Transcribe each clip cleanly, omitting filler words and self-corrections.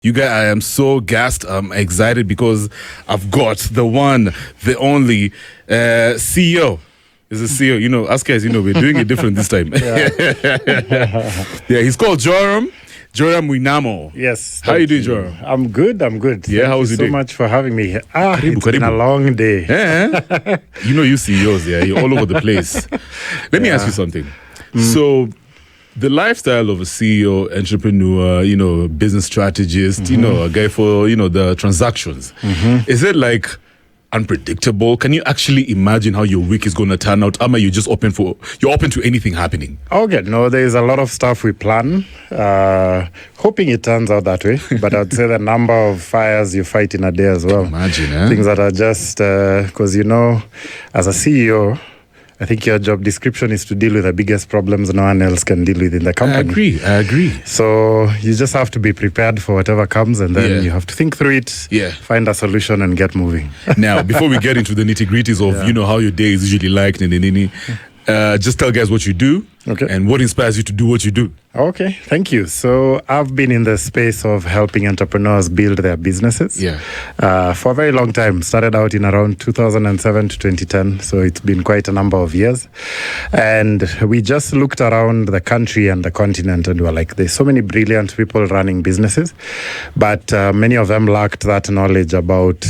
You guys, I am so gassed. I'm excited because I've got the one, the only CEO. Is a CEO. You know, us guys, we're doing it different this time. Yeah, he's called Joram Mwinamo. Yes. How you doing, Joram? I'm good. Yeah, how was you your day? so much for having me here. It's been Karibu. a long day. Yeah. You CEOs, you're all over the place. Let me ask you something. So, the lifestyle of a CEO, entrepreneur, business strategist, a guy for, the transactions, is it like unpredictable? Can you actually imagine how your week is going to turn out? Am you just open to anything happening? Okay, no, there's a lot of stuff we plan, hoping it turns out that way. But I'd say the number of fires you fight in a day as well. Imagine, things that are just, because, as a CEO, I think your job description is to deal with the biggest problems no one else can deal with in the company. I agree. So you just have to be prepared for whatever comes, and then you have to think through it, find a solution, and get moving. Now, before we get into the nitty-gritties of, how your day is usually like, just tell guys what you do and what inspires you to do what you do. Okay, thank you. So I've been in the space of helping entrepreneurs build their businesses for a very long time. Started out in around 2007 to 2010. So it's been quite a number of years. And we just looked around the country and the continent and were like, there's so many brilliant people running businesses, but many of them lacked that knowledge about,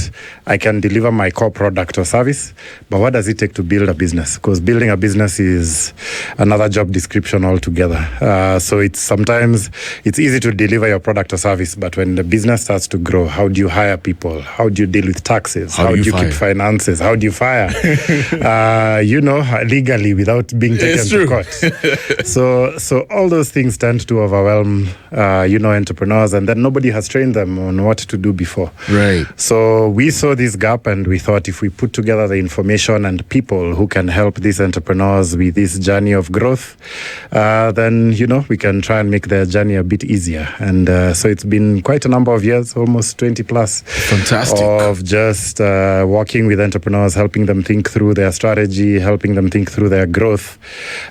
I can deliver my core product or service, but what does it take to build a business? Because building a business is another job description altogether. So sometimes it's easy to deliver your product or service, but when the business starts to grow, how do you hire people? How do you deal with taxes? How do you keep finances? How do you fire? Legally without being taken to court. So all those things tend to overwhelm, entrepreneurs, and then nobody has trained them on what to do before. Right. So we saw this gap, and we thought if we put together the information and people who can help these entrepreneurs with this journey of growth, then, we can try and make their journey a bit easier. And so it's been quite a number of years, almost 20 plus. Fantastic. Of just working with entrepreneurs, helping them think through their strategy, helping them think through their growth.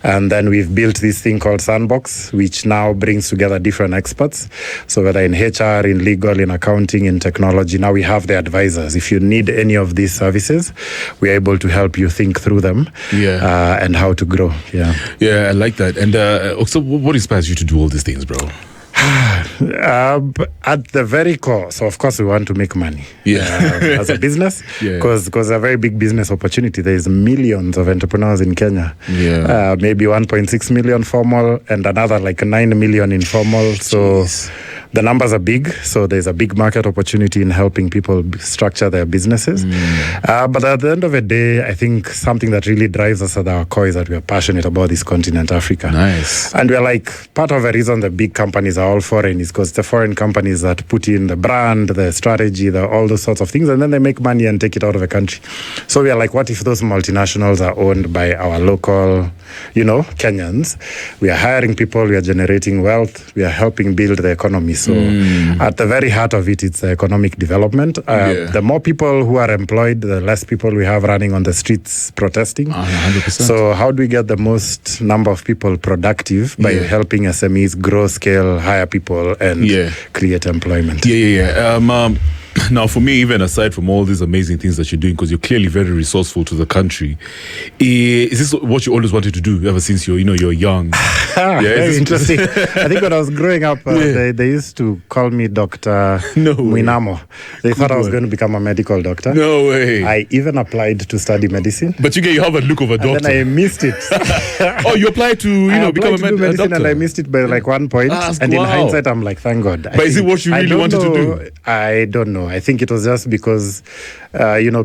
And then we've built this thing called Sandbox, which now brings together different experts. So whether in HR, in legal, in accounting, in technology, now we have the advisors. If you need any of these services, we're able to help you think through them and how to grow. Yeah, I like that. And so what inspires you to do all these things, bro? At the very core, so of course we want to make money as a business, because a very big business opportunity. There's millions of entrepreneurs in Kenya, maybe 1.6 million formal and another like 9 million informal. So the numbers are big, so there's a big market opportunity in helping people structure their businesses. But at the end of the day, I think something that really drives us at our core is that we are passionate about this continent, Africa. Nice. And we're like, part of the reason the big companies are all foreign is because the foreign companies that put in the brand, the strategy, all those sorts of things, and then they make money and take it out of the country. So we are like, what if those multinationals are owned by our local, Kenyans? We are hiring people, we are generating wealth, we are helping build the economy. So at the very heart of it, it's economic development. The more people who are employed, the less people we have running on the streets protesting. 100%. So how do we get the most number of people productive by helping SMEs grow, scale, hire people, and create employment? Now, for me, even aside from all these amazing things that you're doing, because you're clearly very resourceful to the country, is this what you always wanted to do ever since you're young? Very interesting. I think when I was growing up, they used to call me Dr. Mwinamo. They thought I was going to become a medical doctor. No way. I even applied to study medicine. But you have a look of a doctor. And then I missed it. Oh, you applied to become a medicine, doctor? and I missed it by like 1 point. In hindsight, I'm like, thank God. But is it what you really wanted to do? I don't know. I think it was just because,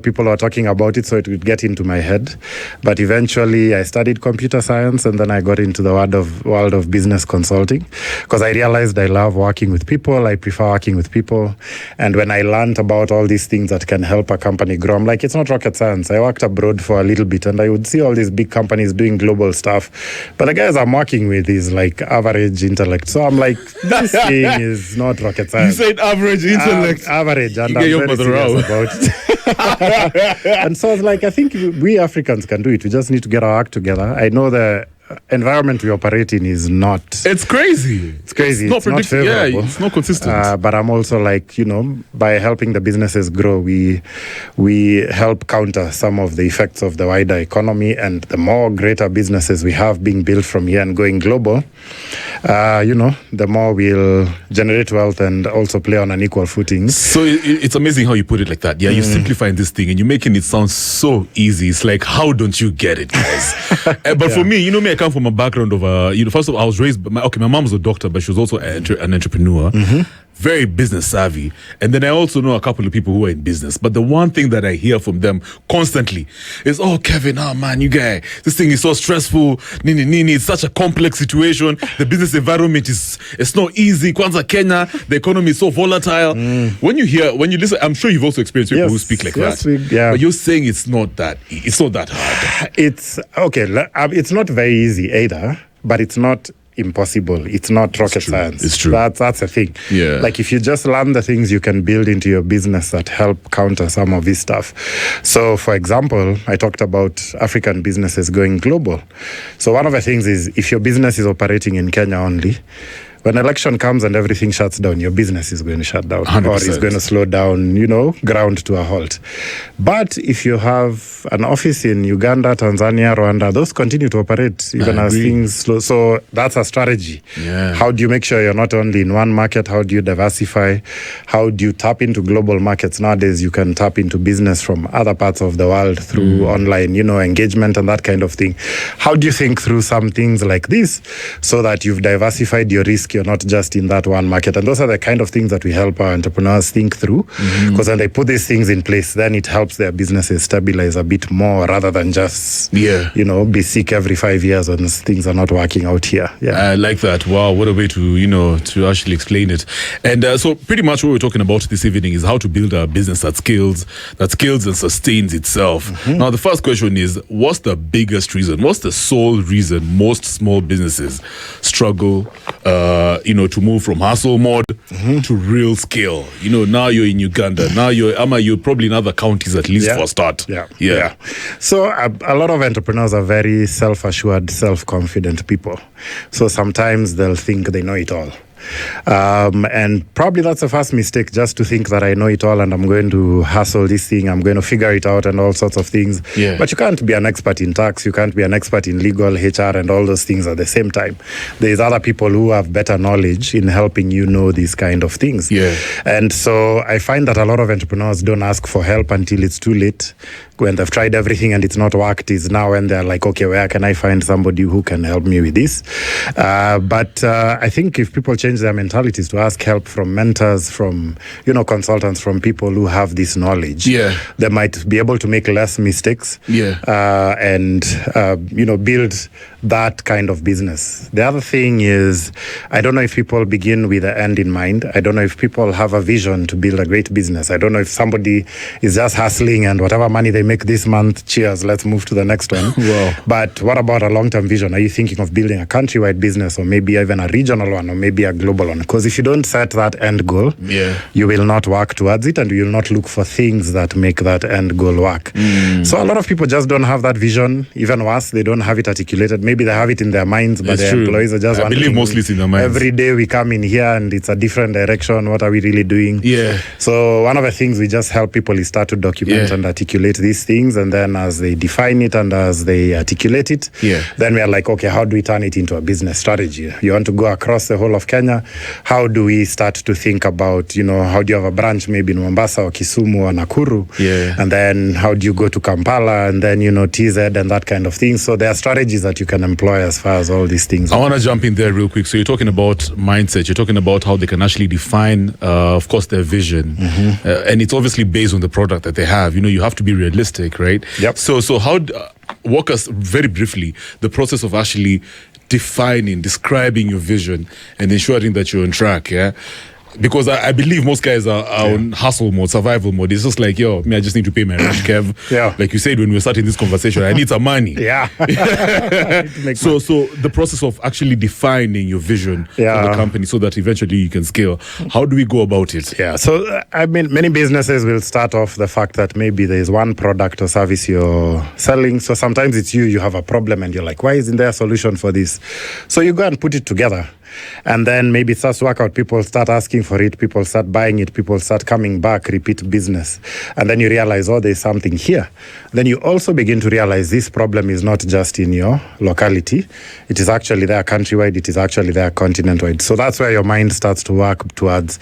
people were talking about it, so it would get into my head. But eventually, I studied computer science, and then I got into the world of business consulting, because I realized I love working with people. I prefer working with people. And when I learned about all these things that can help a company grow, I'm like, it's not rocket science. I worked abroad for a little bit, and I would see all these big companies doing global stuff. But the guys I'm working with is like average intellect. So I'm like, this thing is not rocket science. You said average intellect. Average. And I'm very serious about it. And so I was like, I think we Africans can do it. We just need to get our act together. I know the environment we operate in is not. It's crazy. It's crazy. It's not favorable. Yeah, it's not consistent. But I'm also like, by helping the businesses grow, we help counter some of the effects of the wider economy, and the more greater businesses we have being built from here and going global, the more we'll generate wealth and also play on an equal footing. So it's amazing how you put it like that. Yeah, you're simplifying this thing and you're making it sound so easy. It's like, how don't you get it, guys? But for me, I come from a background of, first of all, I was raised, my mom was a doctor, but she was also an entrepreneur. Very business savvy. And then I also know a couple of people who are in business. But the one thing that I hear from them constantly is, oh, Kevin, man, you guy, this thing is so stressful. It's such a complex situation. The business environment it's not easy. Kwanza Kenya, the economy is so volatile. When you listen, I'm sure you've also experienced people who speak like that. But you're saying it's not that hard. It's okay. It's not very easy either, but it's not impossible. It's not rocket science. It's true. That's the thing. Yeah. Like if you just learn the things you can build into your business that help counter some of this stuff. So for example, I talked about African businesses going global. So one of the things is if your business is operating in Kenya only, when election comes and everything shuts down, your business is going to shut down 100%. or is going to slow down, ground to a halt. But if you have an office in Uganda, Tanzania, Rwanda, those continue to operate even as things slow. So that's a strategy. Yeah. How do you make sure you're not only in one market? How do you diversify? How do you tap into global markets? Nowadays, you can tap into business from other parts of the world through online, engagement and that kind of thing. How do you think through some things like this so that you've diversified your risk? You're not just in that one market. And those are the kind of things that we help our entrepreneurs think through, because when they put these things in place, then it helps their businesses stabilize a bit more rather than just, be sick every 5 years when things are not working out here. Yeah. I like that. Wow, what a way to actually explain it. And so pretty much what we're talking about this evening is how to build a business that scales and sustains itself. Now, the first question is, what's the biggest reason? What's the sole reason most small businesses struggle to move from hustle mode to real scale? Now you're in Uganda. Now you're probably in other counties at least for a start. Yeah. So a lot of entrepreneurs are very self-assured, self-confident people. So sometimes they'll think they know it all. And probably that's the first mistake, just to think that I know it all and I'm going to hustle this thing, I'm going to figure it out and all sorts of things. But you can't be an expert in tax, you can't be an expert in legal, HR and all those things at the same time. There's other people who have better knowledge in helping you know these kind of things. And so I find that a lot of entrepreneurs don't ask for help until it's too late. When they've tried everything and it's not worked, is now when they're like, okay, where can I find somebody who can help me with this? But I think if people change their mentalities to ask help from mentors, from consultants, from people who have this knowledge, they might be able to make less mistakes and build that kind of business. The other thing is, I don't know if people begin with the end in mind. I don't know if people have a vision to build a great business. I don't know if somebody is just hustling and whatever money they make this month, cheers, let's move to the next one. But what about a long-term vision? Are you thinking of building a countrywide business, or maybe even a regional one, or maybe a global one? Because if you don't set that end goal, you will not work towards it, and you will not look for things that make that end goal work. So a lot of people just don't have that vision. Even worse, they don't have it articulated. Maybe they have it in their minds, but their employees are just wondering. I believe mostly it's in their minds. Every day we come in here and it's a different direction. What are we really doing? So one of the things we just help people is start to document and articulate these things, and then as they define it and as they articulate it, then we are like, okay, how do we turn it into a business strategy? You want to go across the whole of Kenya? How do we start to think about, how do you have a branch maybe in Mombasa or Kisumu or Nakuru? And then how do you go to Kampala and then, TZ and that kind of thing? So there are strategies that you can employ as far as all these things. I want to jump in there real quick. So you're talking about mindset. You're talking about how they can actually define, of course, their vision. And it's obviously based on the product that they have. You have to be realistic, right? So how walk us very briefly the process of actually describing your vision and ensuring that you're on track. Because I believe most guys are on hustle mode, survival mode. It's just like, yo, I just need to pay my rent, Kev. Like you said when we were starting this conversation, I need some money. So the process of actually defining your vision for the company so that eventually you can scale. How do we go about it? So I mean, many businesses will start off the fact that maybe there's one product or service you're selling. So sometimes it's you have a problem and you're like, why isn't there a solution for this? So you go and put it together. And then maybe it starts to work out. People start asking for it. People start buying it. People start coming back, repeat business. And then you realize, oh, there's something here. Then you also begin to realize this problem is not just in your locality. It is actually there countrywide. It is actually there continent-wide. So that's where your mind starts to work towards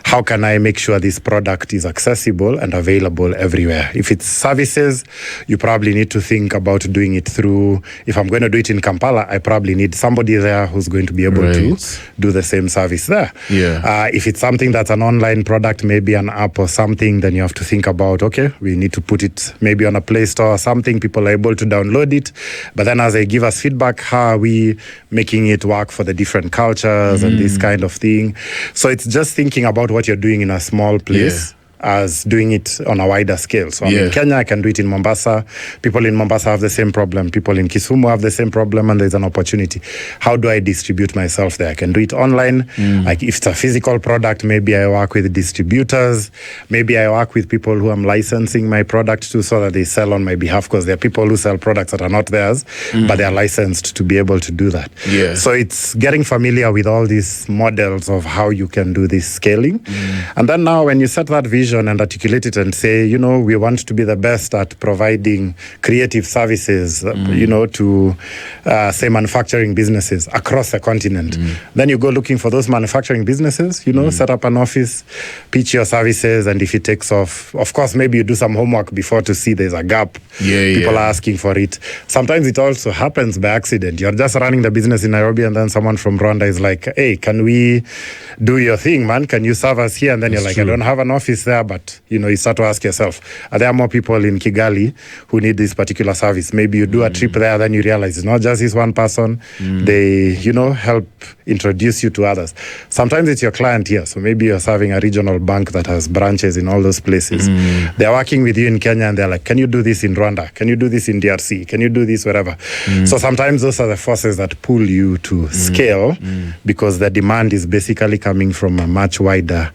how can I make sure this product is accessible and available everywhere. If it's services, you probably need to think about doing it through, if I'm going to do it in Kampala, I probably need somebody there who's going to be able to do the same service there. If it's something that's an online product, maybe an app or something, then you have to think about, okay, we need to put it maybe on a Play Store or something. People are able to download it. But then as they give us feedback, how are we making it work for the different cultures and this kind of thing? So it's just thinking about what you're doing in a small place. As doing it on a wider scale. So I'm in Kenya, I can do it in Mombasa. People in Mombasa have the same problem. People in Kisumu have the same problem, and there's an opportunity. How do I distribute myself there? I can do it online. Like if it's a physical product, maybe I work with distributors. Maybe I work with people who I'm licensing my product to so that they sell on my behalf, because there are people who sell products that are not theirs, but they are licensed to be able to do that. So it's getting familiar with all these models of how you can do this scaling. And then now when you set that vision and articulate it and say, you know, we want to be the best at providing creative services, you know, to, say, manufacturing businesses across the continent. Then you go looking for those manufacturing businesses, you know, set up an office, pitch your services, and if it takes off, of course, maybe you do some homework before to see there's a gap. People are asking for it. Sometimes it also happens by accident. You're just running the business in Nairobi, and then someone from Rwanda is like, hey, can we do your thing, man? Can you serve us here? And then you're like, I don't have an office there. But, you know, you start to ask yourself, are there more people in Kigali who need this particular service? Maybe you do a trip there, then you realize it's not just this one person. They, you know, help introduce you to others. Sometimes it's your client here. So maybe you're serving a regional bank that has branches in all those places. They're working with you in Kenya and they're like, can you do this in Rwanda? Can you do this in DRC? Can you do this wherever? So sometimes those are the forces that pull you to scale because the demand is basically coming from a much wider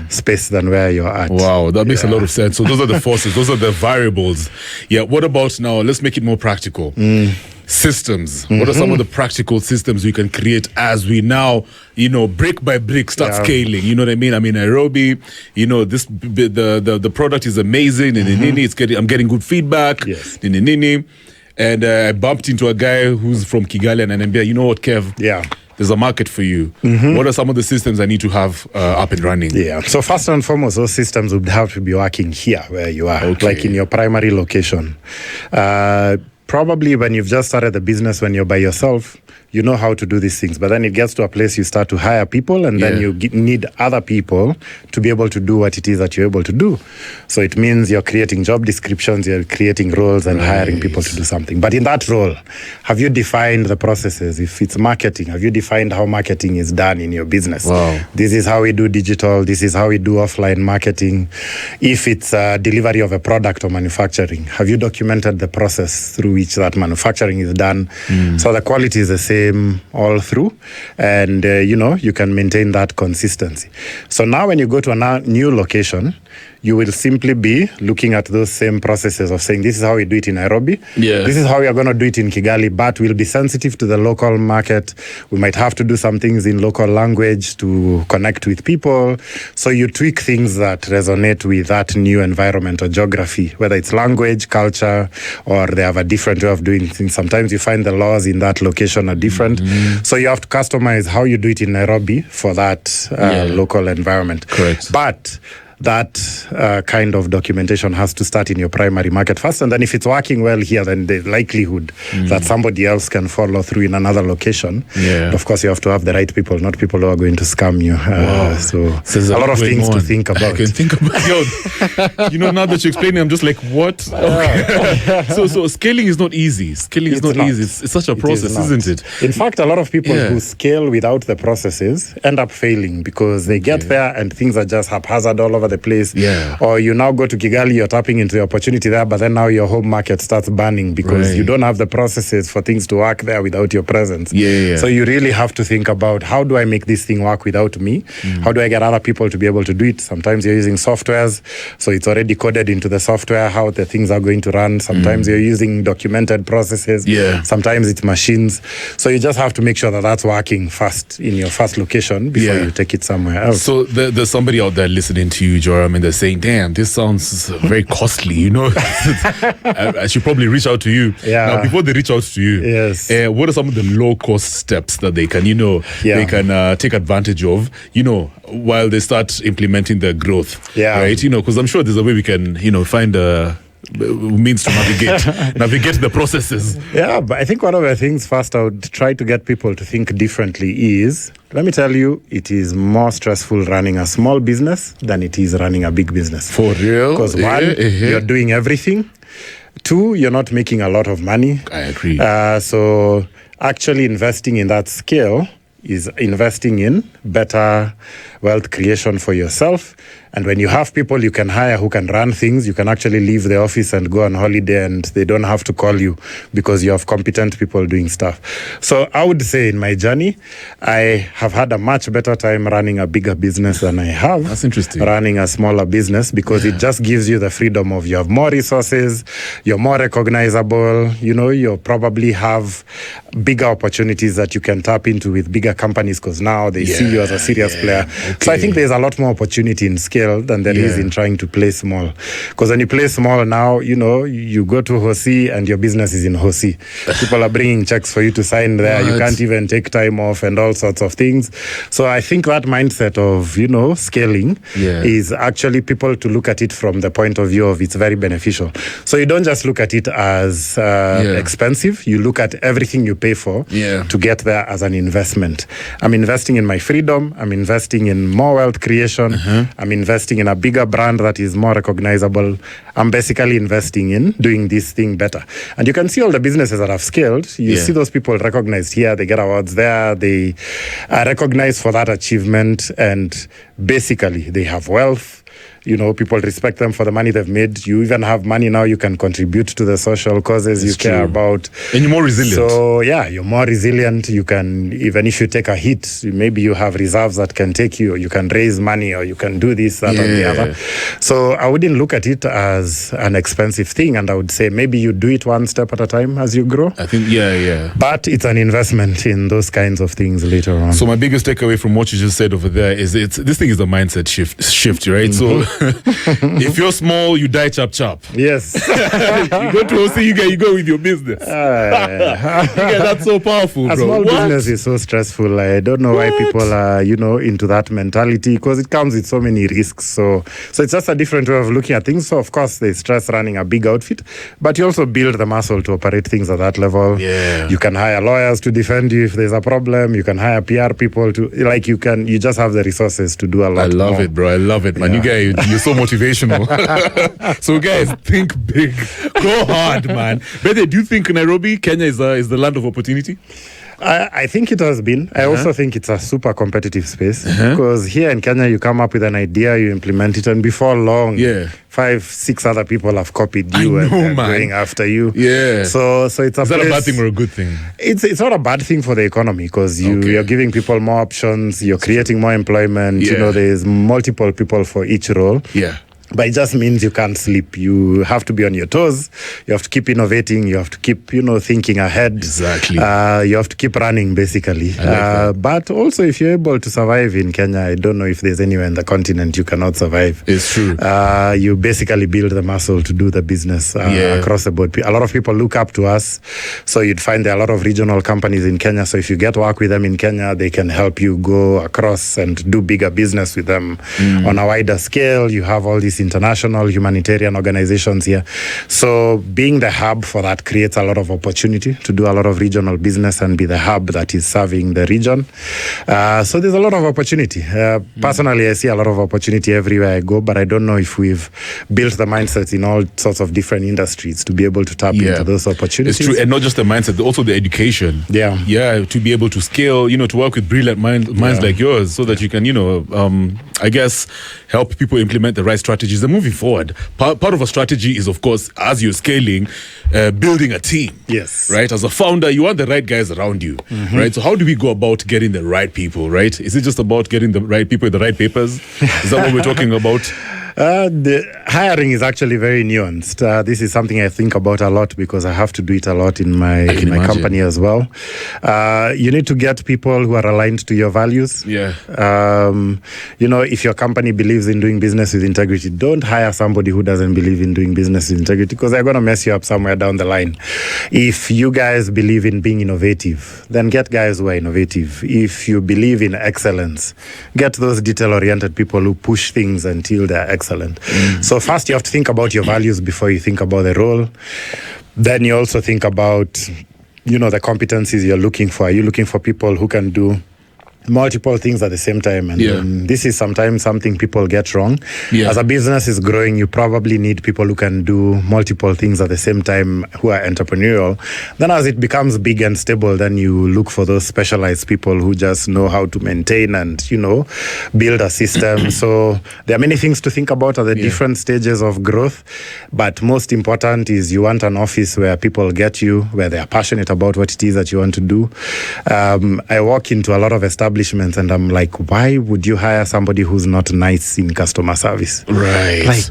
space than where you're at. Wow, that makes a lot of sense. So those are the forces, those are the variables. What about now? Let's make it more practical. Systems. What are some of the practical systems we can create as we now, you know, brick by brick start scaling? You know what I mean? I mean, Nairobi, you know, this the product is amazing. I'm getting good feedback. And I bumped into a guy who's from Kigali and I'm you know what, Kev? There's a market for you. What are some of the systems I need to have up and running? So first and foremost, those systems would have to be working here where you are, like in your primary location. Probably when you've just started the business, when you're by yourself, you know how to do these things. But then it gets to a place you start to hire people, and then you need other people to be able to do what it is that you're able to do. So it means you're creating job descriptions, you're creating roles and hiring people to do something. But in that role, have you defined the processes? If it's marketing, have you defined how marketing is done in your business? This is how we do digital. This is how we do offline marketing. If it's delivery of a product or manufacturing, have you documented the process through which that manufacturing is done? So the quality is the same all through, and you know, you can maintain that consistency. So now when you go to a new location, you will simply be looking at those same processes of saying, this is how we do it in Nairobi. This is how we are going to do it in Kigali, but we'll be sensitive to the local market. We might have to do some things in local language to connect with people. So you tweak things that resonate with that new environment or geography, whether it's language, culture, or they have a different way of doing things. Sometimes you find the laws in that location are different. So you have to customize how you do it in Nairobi for that local environment. Correct. But that kind of documentation has to start in your primary market first. And then if it's working well here, then the likelihood that somebody else can follow through in another location. Yeah. Of course, you have to have the right people, not people who are going to scam you. So a lot of things to think about. I can think about. Now that you're explaining, I'm just like, what? Okay. So scaling is not easy. Scaling is not easy. It's such a process, isn't it? In fact, a lot of people who scale without the processes end up failing because they get there and things are just haphazard all over the place. Yeah. Or you now go to Kigali, you're tapping into the opportunity there, but then now your home market starts burning because you don't have the processes for things to work there without your presence. So you really have to think about, how do I make this thing work without me? How do I get other people to be able to do it? Sometimes you're using softwares, so it's already coded into the software how the things are going to run. Sometimes you're using documented processes. Sometimes it's machines. So you just have to make sure that that's working fast in your first location before you take it somewhere else. So there's somebody out there listening to you, Joram, and they're saying, damn, this sounds very costly, I should probably reach out to you. Now, before they reach out to you, what are some of the low-cost steps that they can, they can take advantage of, while they start implementing their growth, right? Because I'm sure there's a way we can, find a means to navigate the processes. But I think one of the things first I would try to get people to think differently is, let me tell you, it is more stressful running a small business than it is running a big business. For real? Because one, you're doing everything. Two, you're not making a lot of money. I agree. So actually investing in that scale is investing in better wealth creation for yourself. And when you have people you can hire who can run things, you can actually leave the office and go on holiday and they don't have to call you because you have competent people doing stuff. So I would say in my journey, I have had a much better time running a bigger business than I have running a smaller business, because it just gives you the freedom of, you have more resources, you're more recognizable, you probably have bigger opportunities that you can tap into with bigger companies because now they see you as a serious player. So I think there's a lot more opportunity in scale than there is in trying to play small. Because when you play small now, you go to Hosi and your business is in Hosi. People are bringing checks for you to sign there. You can't even take time off and all sorts of things. So I think that mindset of, scaling is actually people to look at it from the point of view of it's very beneficial. So you don't just look at it as expensive. You look at everything you pay for to get there as an investment. I'm investing in my freedom. I'm investing in more wealth creation. I'm investing in a bigger brand that is more recognizable. I'm basically investing in doing this thing better. And you can see all the businesses that have scaled. You see those people recognized here. They get awards there. They are recognized for that achievement. And basically, they have wealth. People respect them for the money they've made. You even have money now you can contribute to the social causes you care about. And you're more resilient. So, you're more resilient. You can, even if you take a hit, maybe you have reserves that can take you, or you can raise money, or you can do this, that, or the other. So I wouldn't look at it as an expensive thing. And I would say maybe you do it one step at a time as you grow. I think, But it's an investment in those kinds of things later on. So my biggest takeaway from what you just said over there is this thing is a mindset shift, right? So if you're small, you die chap. Yes. You go to OC, you go with your business. That's so powerful, bro. A small business is so stressful. I don't know why people are, into that mentality, because it comes with so many risks. So it's just a different way of looking at things. So of course, there's stress running a big outfit, but you also build the muscle to operate things at that level. You can hire lawyers to defend you if there's a problem. You can hire PR people to, you just have the resources to do a lot. I love it, bro. I love it, man. You guys, you're so motivational. So guys, think big, go hard, man. But do you think Nairobi, Kenya is the land of opportunity? I think it has been. I also think it's a super competitive space, because here in Kenya, you come up with an idea, you implement it, and before long, 5-6 other people have copied you and they're going after you. So it's a Is that a bad thing or a good thing? It's not a bad thing for the economy, because you're giving people more options, you're creating more employment. There's multiple people for each role. But it just means you can't sleep. You have to be on your toes. You have to keep innovating. You have to keep, thinking ahead. Exactly. You have to keep running, basically. But also, if you're able to survive in Kenya, I don't know if there's anywhere in the continent you cannot survive. It's true. You basically build the muscle to do the business across the board. A lot of people look up to us. So you'd find there are a lot of regional companies in Kenya. So if you get work with them in Kenya, they can help you go across and do bigger business with them on a wider scale. You have all these international humanitarian organizations here. So being the hub for that creates a lot of opportunity to do a lot of regional business and be the hub that is serving the region. So there's a lot of opportunity. Personally, I see a lot of opportunity everywhere I go, but I don't know if we've built the mindset in all sorts of different industries to be able to tap into those opportunities. It's true. And not just the mindset, also the education. Yeah, to be able to scale, to work with brilliant minds like yours so that you can, I guess, help people implement the right strategies. And moving forward, part of a strategy is, of course, as you're scaling, building a team. Yes. Right? As a founder, you want the right guys around you. Right? So how do we go about getting the right people, right? Is it just about getting the right people with the right papers? Is that what we're talking about? The hiring is actually very nuanced. This is something I think about a lot because I have to do it a lot in my company as well. You need to get people who are aligned to your values. Yeah. If your company believes in doing business with integrity, don't hire somebody who doesn't believe in doing business with integrity because they're going to mess you up somewhere down the line. If you guys believe in being innovative, then get guys who are innovative. If you believe in excellence, get those detail-oriented people who push things until they're excellent. So first you have to think about your values before you think about the role. Then you also think about, the competencies you're looking for. Are you looking for people who can do multiple things at the same time? And this is sometimes something people get wrong. As a business is growing, you probably need people who can do multiple things at the same time, who are entrepreneurial. Then as it becomes big and stable, then you look for those specialized people who just know how to maintain and, build a system. So there are many things to think about at the different stages of growth. But most important is you want an office where people get you, where they are passionate about what it is that you want to do. I walk into a lot of establishments and I'm like, why would you hire somebody who's not nice in customer service? Right.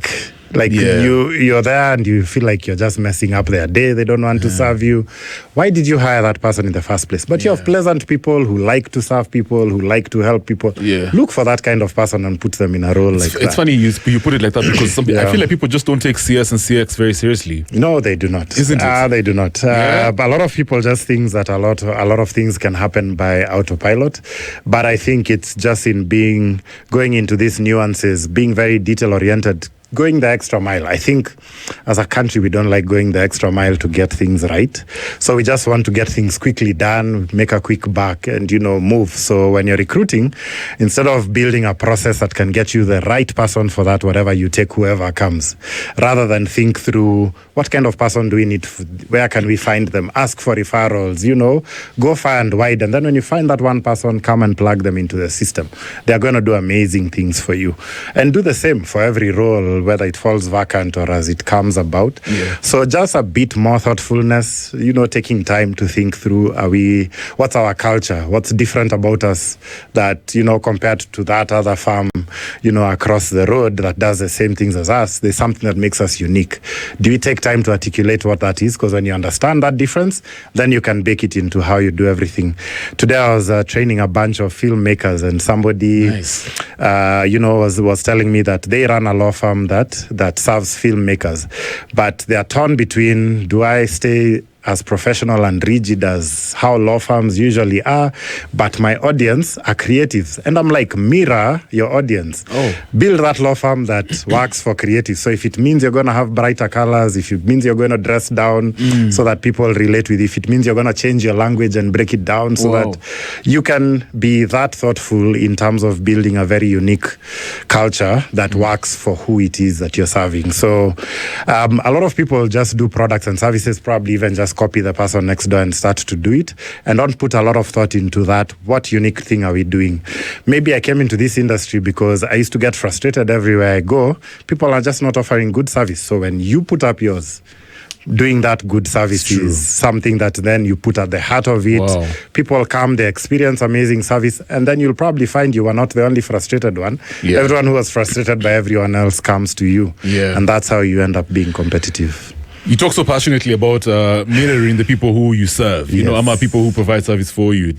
You're there and you feel like you're just messing up their day. They don't want to serve you. Why did you hire that person in the first place? But you have pleasant people who like to serve people, who like to help people. Look for that kind of person and put them in a role like that. It's funny you put it like that because I feel like people just don't take CS and CX very seriously. No, they do not. Isn't it? They do not. But a lot of people just think that a lot of things can happen by autopilot. But I think it's just in going into these nuances, being very detail-oriented, going the extra mile. I think as a country, we don't like going the extra mile to get things right. So we just want to get things quickly done, make a quick buck and, move. So when you're recruiting, instead of building a process that can get you the right person for that, whatever you take, whoever comes, rather than think through what kind of person do we need, where can we find them, ask for referrals, go far and wide. And then when you find that one person, come and plug them into the system. They're going to do amazing things for you. And do the same for every role, whether it falls vacant or as it comes about. So just a bit more thoughtfulness, taking time to think through, what's our culture? What's different about us that, compared to that other firm, across the road that does the same things as us, there's something that makes us unique. Do we take time to articulate what that is? Because when you understand that difference, then you can bake it into how you do everything. Today I was training a bunch of filmmakers and somebody, was telling me that they run a law firm that serves filmmakers, but they are torn between, do I stay as professional and rigid as how law firms usually are, but my audience are creatives. And I'm like, mirror your audience. Build that law firm that works for creatives. So if it means you're going to have brighter colors, if it means you're going to dress down so that people relate with you, if it means you're going to change your language and break it down so that you can be that thoughtful in terms of building a very unique culture that works for who it is that you're serving. So a lot of people just do products and services, probably even just copy the person next door and start to do it and don't put a lot of thought into that. What unique thing are we doing? Maybe I came into this industry because I used to get frustrated everywhere I go. People are just not offering good service. So when you put up yours, doing that good service is something that then you put at the heart of it. Wow. People come, they experience amazing service, and then you'll probably find you are not the only frustrated one. Yeah. Everyone who was frustrated by everyone else comes to you. Yeah. And that's how you end up being competitive. You talk so passionately about mirroring the people who you serve. You know, I'm people who provide service for you.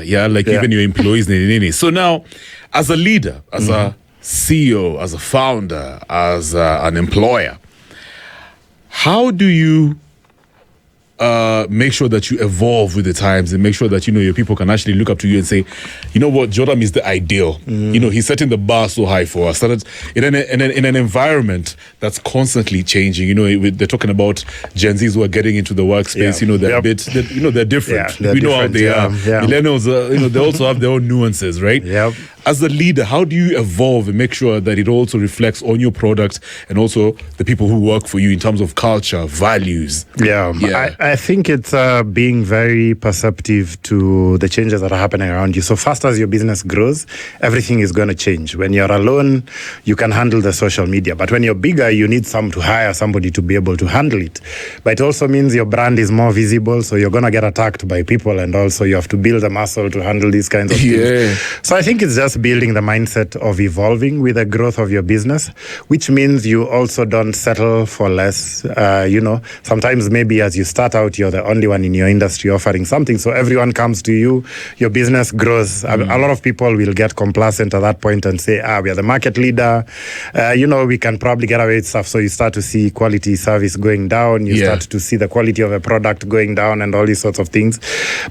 Yeah, like even your employees. So now, as a leader, as a CEO, as a founder, as an employer, how do you make sure that you evolve with the times and make sure that, your people can actually look up to you and say, you know what, Joram is the ideal. He's setting the bar so high for us. In an environment that's constantly changing. They're talking about Gen Zs who are getting into the workspace. They're different. They're we know how they are. Yeah. Millennials, they also have their own nuances, right? Yep. As a leader, how do you evolve and make sure that it also reflects on your product and also the people who work for you in terms of culture, values? I think it's being very perceptive to the changes that are happening around you. So fast as your business grows, everything is going to change. When you're alone, you can handle the social media. But when you're bigger, you need to hire somebody to be able to handle it. But it also means your brand is more visible, so you're going to get attacked by people, and also you have to build a muscle to handle these kinds of things. So I think it's just building the mindset of evolving with the growth of your business, which means you also don't settle for less. Sometimes maybe as you start out, you're the only one in your industry offering something, so everyone comes to you, your business grows. A lot of people will get complacent at that point and say, we are the market leader, we can probably get away with stuff. So you start to see quality service going down, you start to see the quality of a product going down and all these sorts of things.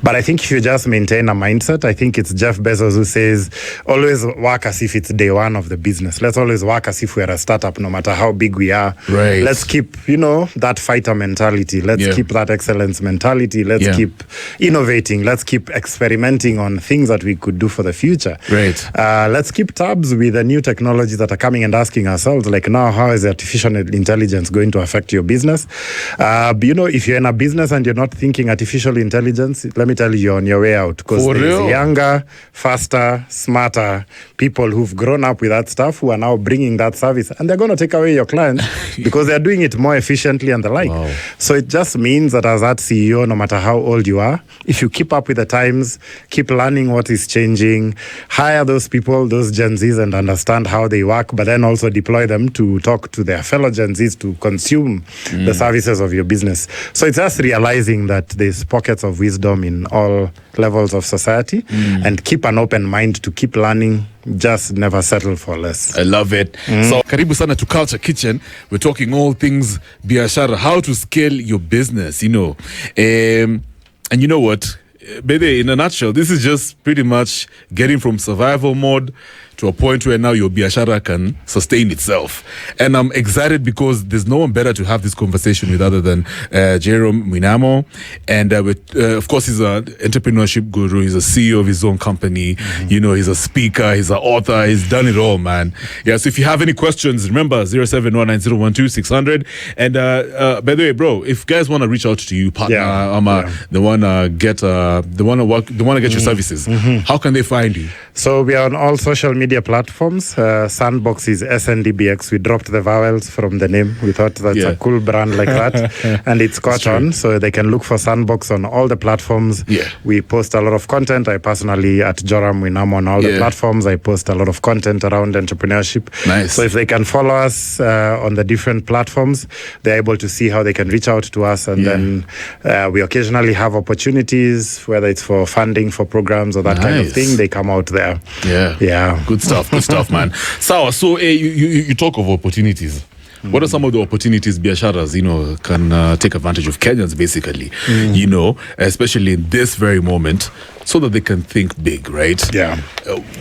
But I think if you just maintain a mindset, I think it's Jeff Bezos who says, always work as if it's day one of the business. Let's always work as if we're a startup, no matter how big we are. Right. Let's keep, that fighter mentality. Let's keep that excellence mentality. Let's keep innovating. Let's keep experimenting on things that we could do for the future. Right. Let's keep tabs with the new technologies that are coming and asking ourselves, like now, how is artificial intelligence going to affect your business? If you're in a business and you're not thinking artificial intelligence, let me tell you, you're on your way out, because there's younger, faster, smarter people who've grown up with that stuff who are now bringing that service, and they're going to take away your clients because they're doing it more efficiently and the like. Wow. So it just means that as that CEO, no matter how old you are, if you keep up with the times, keep learning what is changing, hire those people, those Gen Zs, and understand how they work, but then also deploy them to talk to their fellow Gen Zs to consume the services of your business. So it's just realizing that there's pockets of wisdom in all levels of society, and keep an open mind to keep learning. Just never settle for less. I love it. So, karibu sana to Culture Kitchen. We're talking all things biashara, how to scale your business, and you know what? Baby, in a nutshell, this is just pretty much getting from survival mode to a point where now your biashara can sustain itself. And I'm excited because there's no one better to have this conversation with other than Joram Mwinamo. And of course, he's an entrepreneurship guru. He's a CEO of his own company. He's a speaker. He's an author. He's done it all, man. Yeah, so if you have any questions, remember 0719012600. And by the way, bro, if guys want to reach out to you, partner, they want to get your services, how can they find you? So we are on all social media platforms. Sandbox is SNDBX. We dropped the vowels from the name. We thought that's a cool brand like that. And it's caught on. So they can look for Sandbox on all the platforms. We post a lot of content. I personally, at Joram Mwinamo on all the platforms, I post a lot of content around entrepreneurship. Nice. So if they can follow us on the different platforms, they're able to see how they can reach out to us. And then we occasionally have opportunities, whether it's for funding for programs or that kind of thing. They come out there. Yeah. Good stuff, man. So you talk of opportunities. What are some of the opportunities biasharas, can take advantage of Kenyans, basically, especially in this very moment, so that they can think big, right?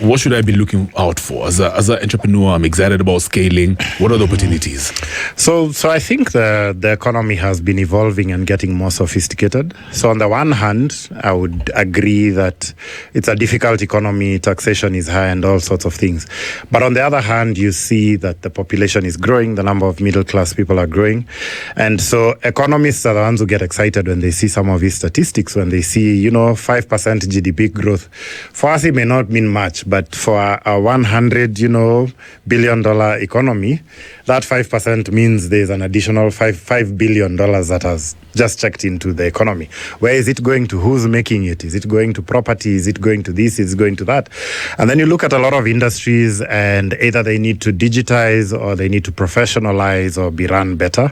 What should I be looking out for as an entrepreneur? I'm excited about scaling. What are the opportunities? So I think the economy has been evolving and getting more sophisticated. So on the one hand, I would agree that it's a difficult economy, taxation is high and all sorts of things. But on the other hand, you see that the population is growing, the number of middle-class people are growing. And so economists are the ones who get excited when they see some of these statistics, when they see, 5% GDP growth. For us, it may not mean much, but for a $100 billion economy, that 5% means there's an additional $5 billion that has just checked into the economy. Where is it going to? Who's making it? Is it going to property? Is it going to this? Is it going to that? And then you look at a lot of industries, and either they need to digitize or they need to professionalize or be run better.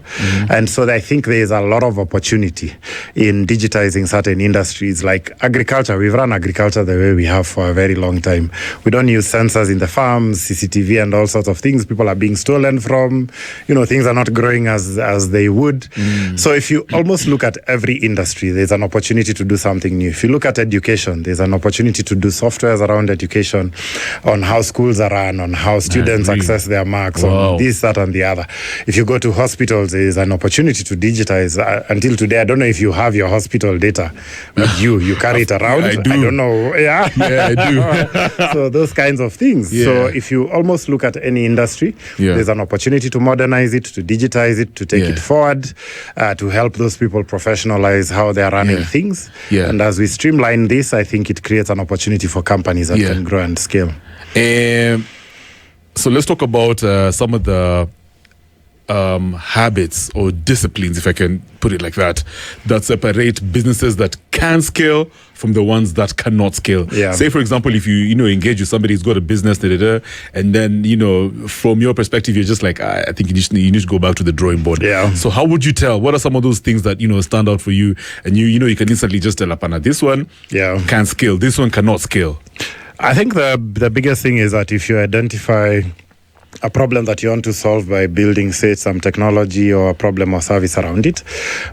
And so I think there's a lot of opportunity in digitizing certain industries like agriculture. We've run agriculture the way we have for a very long time. We don't use sensors in the farms, CCTV and all sorts of things. People are being stolen from. Things are not growing as they would. So if you almost look at every industry, there's an opportunity to do something new. If you look at education, there's an opportunity to do softwares around education, on how schools are run, on how students access their marks, on this, that, and the other. If you go to hospitals, there's an opportunity to digitize. Until today, I don't know if you have your hospital data with you carry it around. I do. I don't know. Yeah, I do. So those kinds of things. Yeah. So if you almost look at any industry, there's an opportunity to modernize it, to digitize it, to take it forward, to help those people professionalize how they're running things. And as we streamline this, I think it creates an opportunity for companies that can grow and scale. So let's talk about some of the habits or disciplines, if I can put it like that separate businesses that can scale from the ones that cannot scale. Say, for example, if you engage with somebody who's got a business, and then from your perspective, you're just like, I think you need to go back to the drawing board. So how would you tell? What are some of those things that stand out for you, and you can instantly just tell Apana, this one can scale, this one cannot scale? I think the biggest thing is that if you identify a problem that you want to solve by building, say, some technology or a problem or service around it,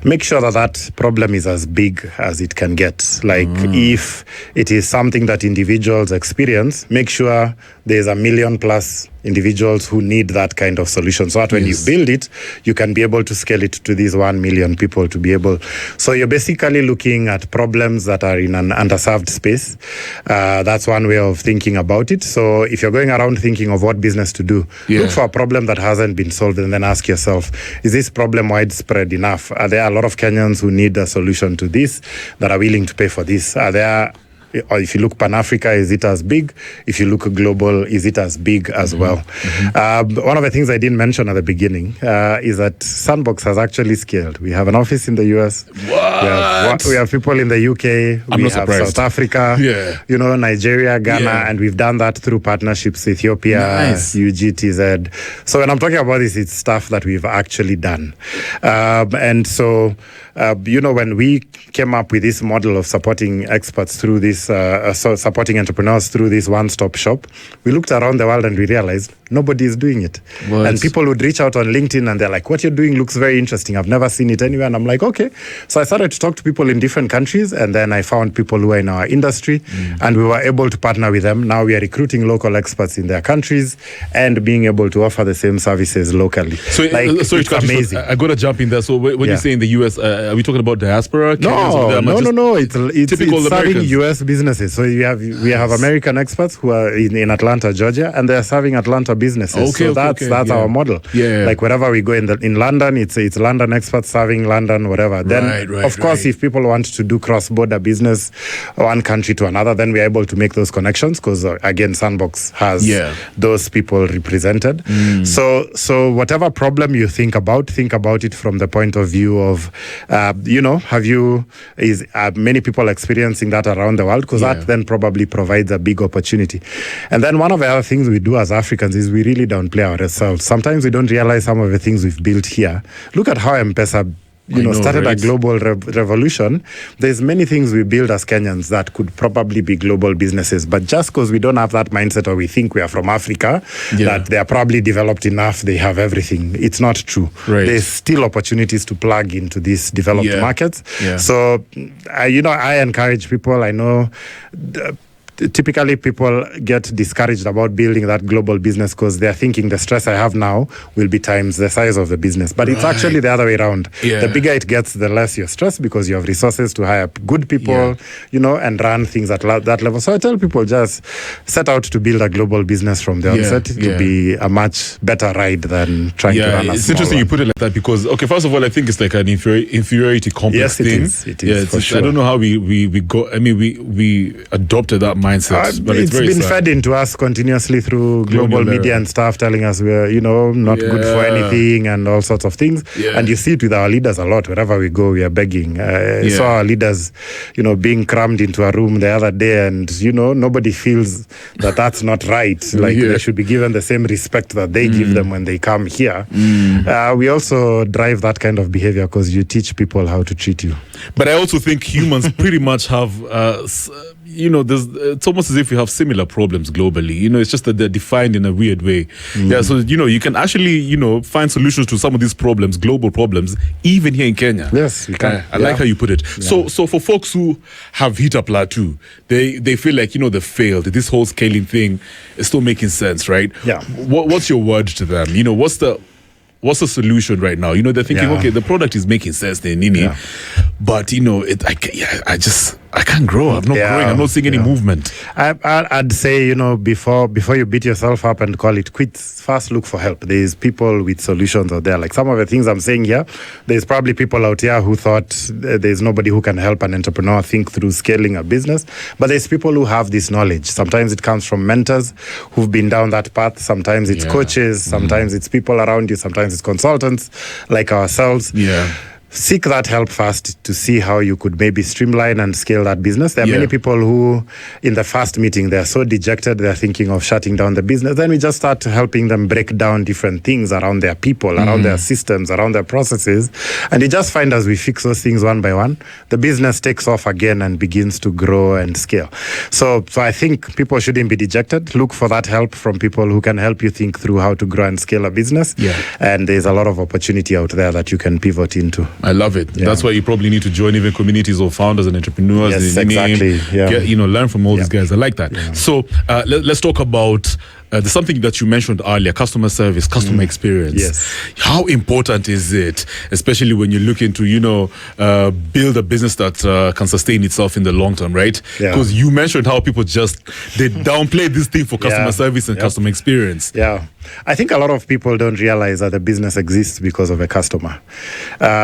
make sure that problem is as big as it can get. Like if it is something that individuals experience, make sure there's 1 million plus individuals who need that kind of solution, so that when you build it, you can be able to scale it to these 1 million people to be able. So you're basically looking at problems that are in an underserved space. That's one way of thinking about it. So if you're going around thinking of what business to do, look for a problem that hasn't been solved, and then ask yourself, is this problem widespread enough? Are there a lot of Kenyans who need a solution to this that are willing to pay for this? Are there, or if you look Pan-Africa, is it as big? If you look global, is it as big as well? One of the things I didn't mention at the beginning is that Sandbox has actually scaled. We have an office in the US. We have people in the UK. We have South Africa, Nigeria, Ghana, and we've done that through partnerships, Ethiopia, UGTZ. So when I'm talking about this, it's stuff that we've actually done. And so, when we came up with this model of supporting experts through this, supporting entrepreneurs through this one-stop shop, we looked around the world and we realized nobody is doing it. And people would reach out on LinkedIn and they're like, what you're doing looks very interesting. I've never seen it anywhere. And I'm like, okay. So I started to talk to people in different countries, and then I found people who are in our industry, and we were able to partner with them. Now we are recruiting local experts in their countries and being able to offer the same services locally. So, it's amazing. I got to jump in there. So when you say in the US, are we talking about diaspora? No. It's serving US businesses. So we have American experts who are in Atlanta, Georgia, and they're serving Atlanta businesses. That's our model. Like wherever we go in London, it's London experts serving London, whatever. Then of course, if people want to do cross-border business, one country to another, then we're able to make those connections, because again, Sandbox has those people represented. So whatever problem you think about it from the point of view of many people experiencing that around the world, because that then probably provides a big opportunity. And then one of the other things we do as Africans is we really downplay ourselves. Sometimes we don't realize some of the things we've built here. Look at how M-Pesa started a global revolution. There's many things we build as Kenyans that could probably be global businesses, but just because we don't have that mindset, or we think we are from Africa, that they are probably developed enough, they have everything. It's not true. There's still opportunities to plug into these developed markets. So, I encourage people. I know typically people get discouraged about building that global business because they're thinking the stress I have now will be times the size of the business. But it's actually the other way around. Yeah. The bigger it gets, the less you're stressed because you have resources to hire good people, and run things at that level. So I tell people just set out to build a global business from the onset to be a much better ride than trying to run a it's small interesting one. you put it like that because, okay, first of all, I think it's like an inferiority complex thing. It is for sure. I don't know how we go. I mean, we adopted that mindset, but it's very been sad. fed into us continuously through global media and stuff telling us we're, not good for anything and all sorts of things. Yeah. And you see it with our leaders a lot. Wherever we go, we are begging. Saw our leaders, being crammed into a room the other day, and nobody feels that that's not right. Like they should be given the same respect that they give them when they come here. We also drive that kind of behavior because you teach people how to treat you. But I also think humans pretty much have, it's almost as if we have similar problems globally. It's just that they're defined in a weird way. Yeah, so, you can actually, find solutions to some of these problems, global problems, even here in Kenya. Yes, we can. I like how you put it. Yeah. So for folks who have hit a plateau, they feel like, they failed. This whole scaling thing is still making sense, right? Yeah. What's your word to them? What's the solution right now? They're thinking, okay, the product is making sense, but I can't grow. I'm not growing. I'm not seeing any movement. I'd say, before you beat yourself up and call it quits, first look for help. There's people with solutions out there. Like some of the things I'm saying here, there's probably people out here who thought there's nobody who can help an entrepreneur think through scaling a business. But there's people who have this knowledge. Sometimes it comes from mentors who've been down that path. Sometimes it's coaches. Sometimes it's people around you. Sometimes it's consultants like ourselves. Yeah. Seek that help first to see how you could maybe streamline and scale that business. There are many people who, in the first meeting, they're so dejected, they're thinking of shutting down the business. Then we just start helping them break down different things around their people, around their systems, around their processes. And you just find as we fix those things one by one, the business takes off again and begins to grow and scale. So I think people shouldn't be dejected. Look for that help from people who can help you think through how to grow and scale a business. Yeah. And there's a lot of opportunity out there that you can pivot into. I love it. Yeah. That's why you probably need to join even communities of founders and entrepreneurs. Yes, exactly. Learn from all these guys. I like that. Yeah. So let's talk about there's something that you mentioned earlier, customer service, customer experience. Yes. How important is it, especially when you're looking to, build a business that can sustain itself in the long term, right? Because you mentioned how people they downplay this thing for customer service and customer experience. Yeah. I think a lot of people don't realize that the business exists because of a customer.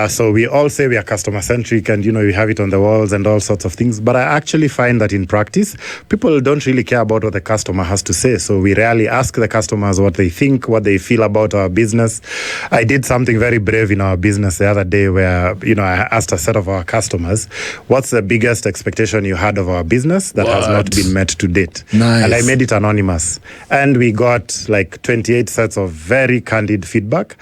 So we all say we are customer centric and, we have it on the walls and all sorts of things. But I actually find that in practice, people don't really care about what the customer has to say. So we rarely ask the customers what they think, what they feel about our business. I did something very brave in our business the other day where, I asked a set of our customers, what's the biggest expectation you had of our business that has not been met to date? Nice. And I made it anonymous. And we got like 28 sets of very candid feedback.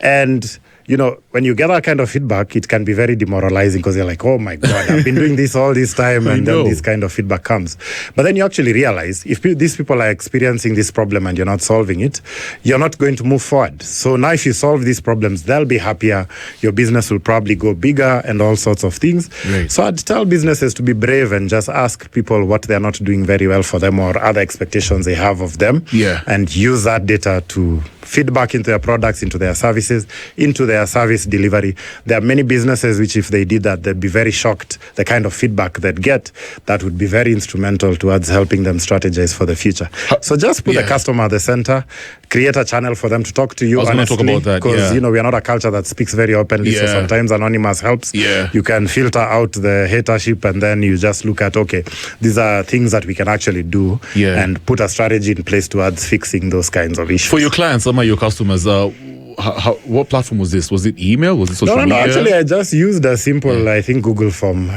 And when you get that kind of feedback, it can be very demoralizing because you're like, oh my God, I've been doing this all this time, and then this kind of feedback comes. But then you actually realize if these people are experiencing this problem and you're not solving it, you're not going to move forward. So now if you solve these problems, they'll be happier. Your business will probably go bigger and all sorts of things. Right. So I'd tell businesses to be brave and just ask people what they're not doing very well for them or other expectations they have of them. Yeah. And use that data to feedback into their products, into their services, into their service delivery. There are many businesses which, if they did that, they'd be very shocked the kind of feedback they'd get that would be very instrumental towards helping them strategize for the future. So just put the customer at the center, create a channel for them to talk to you honestly. Talk about that, because we are not a culture that speaks very openly, so sometimes anonymous helps. You can filter out the hatership and then you just look at, okay, these are things that we can actually do and put a strategy in place towards fixing those kinds of issues. For your clients, some of your customers, what platform was this? Was it email? Was it social media? No, actually, I just used a simple, I think, Google form.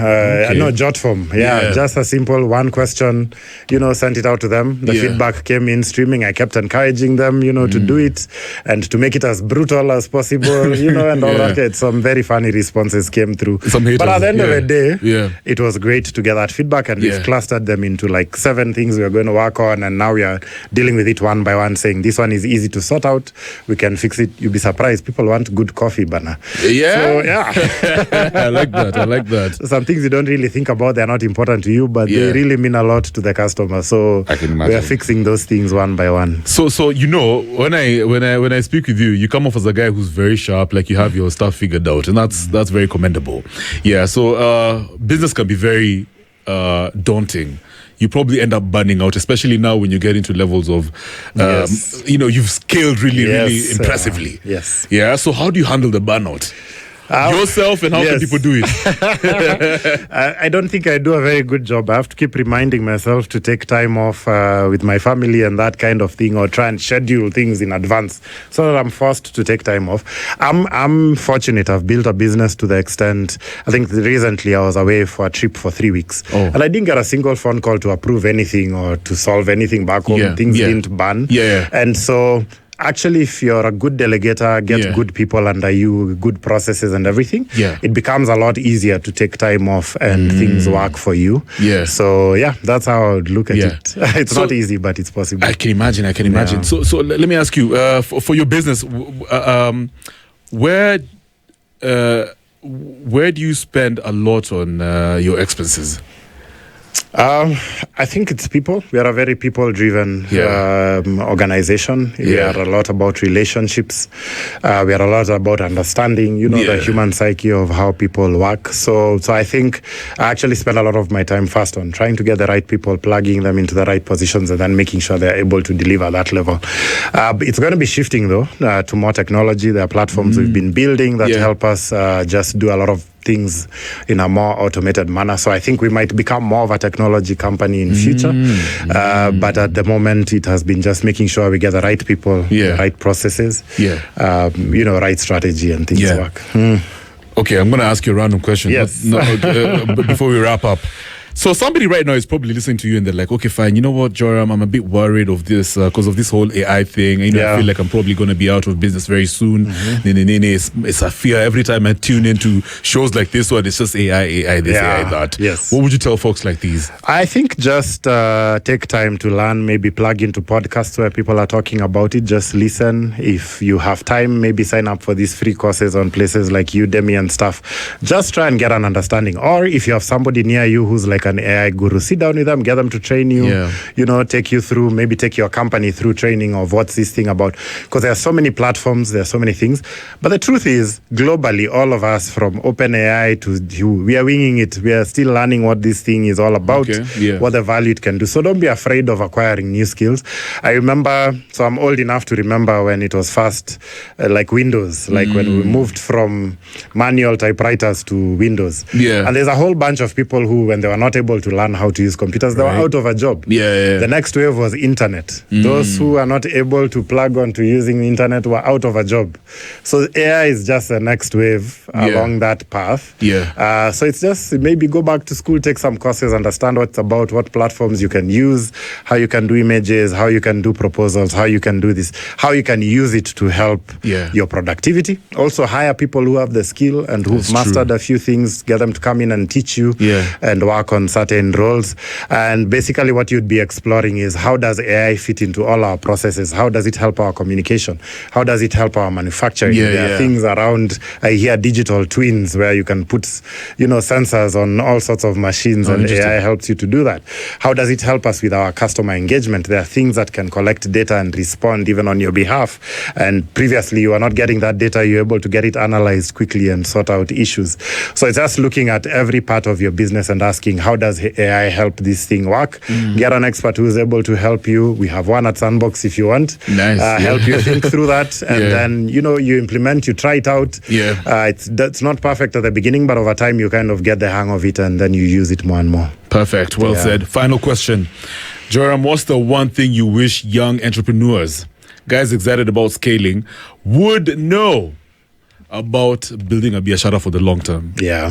Jot form. Just a simple one question, sent it out to them. The feedback came in streaming. I kept encouraging them, to do it and to make it as brutal as possible, and all that. Some very funny responses came through. But at the end of the day, it was great to get that feedback, and we've clustered them into like 7 things we're going to work on, and now we are dealing with it one by one, saying this one is easy to sort out. We can fix it. you'll be surprised. People want good coffee, bana. Yeah. So, yeah. I like that. Some things you don't really think about, they're not important to you, but they really mean a lot to the customer. So I can imagine. we are fixing those things one by one. So when I speak with you, you come off as a guy who's very sharp, like you have your stuff figured out, and that's very commendable. Yeah. So business can be very daunting. You probably end up burning out, especially now when you get into levels of, you've scaled really impressively. Yes. Yeah. So how do you handle the burnout? Yourself, and how can people do it? I don't think I do a very good job. I have to keep reminding myself to take time off with my family and that kind of thing, or try and schedule things in advance so that I'm forced to take time off. I'm fortunate. I've built a business to the extent, I think recently I was away for a trip for 3 weeks. And I didn't get a single phone call to approve anything or to solve anything back home. Things didn't burn. And so actually, if you're a good delegator, get good people under you, good processes and everything, it becomes a lot easier to take time off and things work for you. So, that's how I would look at it. It's not easy, but it's possible. I can imagine. Yeah. So let me ask you, for your business, where do you spend a lot on your expenses? I think it's people. We are a very people-driven organization. We are a lot about relationships. We are a lot about understanding, the human psyche of how people work. So I think I actually spend a lot of my time first on trying to get the right people, plugging them into the right positions, and then making sure they're able to deliver that level. It's going to be shifting, though, to more technology. There are platforms we've been building that help us just do a lot of things in a more automated manner. So I think we might become more of a technology company in future. But at the moment, it has been just making sure we get the right people, the right processes, right strategy and things work. Okay, I'm going to ask you a random question. Yes. But before we wrap up. So somebody right now is probably listening to you and they're like, okay, fine. You know what, Joram, I'm a bit worried of this because of this whole AI thing. I feel like I'm probably going to be out of business very soon. It's a fear every time I tune into shows like this one. It's just AI, this, AI, that. Yes. What would you tell folks like these? I think just take time to learn, maybe plug into podcasts where people are talking about it. Just listen. If you have time, maybe sign up for these free courses on places like Udemy and stuff. Just try and get an understanding. Or if you have somebody near you who's like an AI guru, sit down with them, get them to train you, take you through, maybe take your company through training of what's this thing about. Because there are so many platforms, there are so many things. But the truth is, globally, all of us from OpenAI to we are winging it. We are still learning what this thing is all about, what the value it can do. So don't be afraid of acquiring new skills. I remember, so I'm old enough to remember when it was first, like Windows, like when we moved from manual typewriters to Windows. And there's a whole bunch of people who, when they were not able to learn how to use computers, they were out of a job. The next wave was internet. Those who are not able to plug onto using the internet were out of a job. So AI is just the next wave along that path. So it's just maybe go back to school, take some courses, understand what it's about, what platforms you can use, how you can do images, how you can do proposals, how you can do this, how you can use it to help your productivity. Also hire people who have the skill and who've mastered a few things, get them to come in and teach you and work on certain roles. And basically what you'd be exploring is, how does AI fit into all our processes? How does it help our communication? How does it help our manufacturing? There are things around, I hear digital twins where you can put, sensors on all sorts of machines and AI helps you to do that. How does it help us with our customer engagement? There are things that can collect data and respond even on your behalf. And previously you are not getting that data, you're able to get it analyzed quickly and sort out issues. So it's just looking at every part of your business and asking, how does AI help this thing work? Get an expert who is able to help you. We have one at Sandbox if you want. Help you think through that. And then, you implement, you try it out. It's not perfect at the beginning, but over time you kind of get the hang of it and then you use it more and more. Perfect. Well said. Final question. Joram, what's the one thing you wish young entrepreneurs, guys excited about scaling, would know about building a biashara for the long term? Yeah.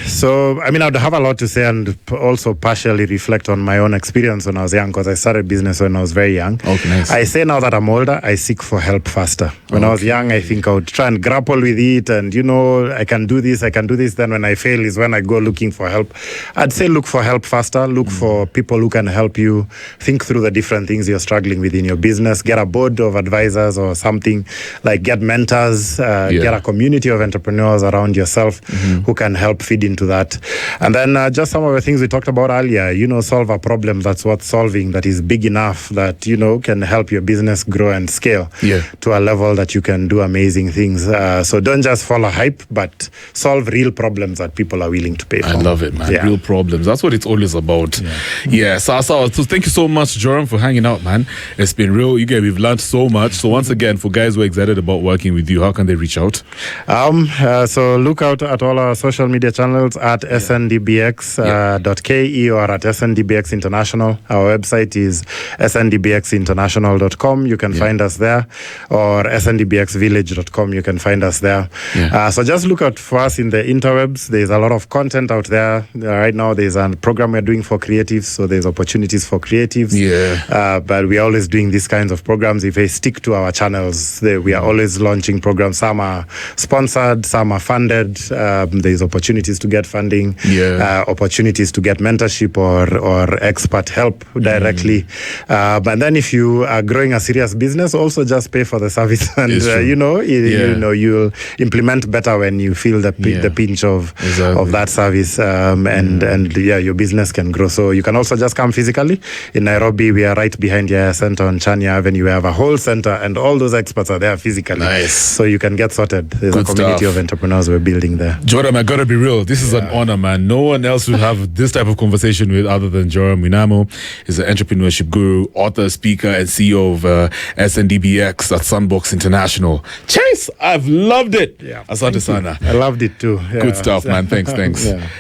So, I mean, I'd have a lot to say and also partially reflect on my own experience when I was young, because I started business when I was very young. Okay, nice. I say now that I'm older, I seek for help faster. When I was young, I think I would try and grapple with it and, I can do this. Then when I fail is when I go looking for help. I'd say look for help faster. Look for people who can help you think through the different things you're struggling with in your business. Get a board of advisors or something, like get mentors, get a community of entrepreneurs around yourself who can help feed into that. And then just some of the things we talked about earlier, solve a problem that's worth solving, that is big enough that, can help your business grow and scale to a level that you can do amazing things. So don't just follow hype, but solve real problems that people are willing to pay for. I love it, man. Real problems. That's what it's always about. So thank you so much, Joram, for hanging out, man. It's been real. We've learned so much. So once again, for guys who are excited about working with you, how can they reach out? So look out at all our social media channels at sndbx.ke or at sndbx international. Our website is sndbxinternational.com. You can find us there, or sndbxvillage.com. You can find us there. So just look out for us in the interwebs. There's a lot of content out there. Right now, there's a program we're doing for creatives, so there's opportunities for creatives. But we're always doing these kinds of programs. If they stick to our channels, we are always launching programs. Some are sponsored, some are funded. There's opportunities to get funding, opportunities to get mentorship or expert help directly. But then if you are growing a serious business, also just pay for the service, and you'll implement better when you feel the pinch of that service, and your business can grow. So you can also just come physically. In Nairobi, we are right behind your center on Chania Avenue. We have a whole center, and all those experts are there physically. Nice. So you can get sorted. There's Good a community stuff. of entrepreneurs we're building there. Joram, I gotta be real. This is an honor, man. No one else would have this type of conversation with other than Joram Mwinamo. He's an entrepreneurship guru, author, speaker, and CEO of SNDBX at Sunbox International. Chase, I've loved it. Yeah. Asante sana. I loved it too. Good stuff, man. Thanks.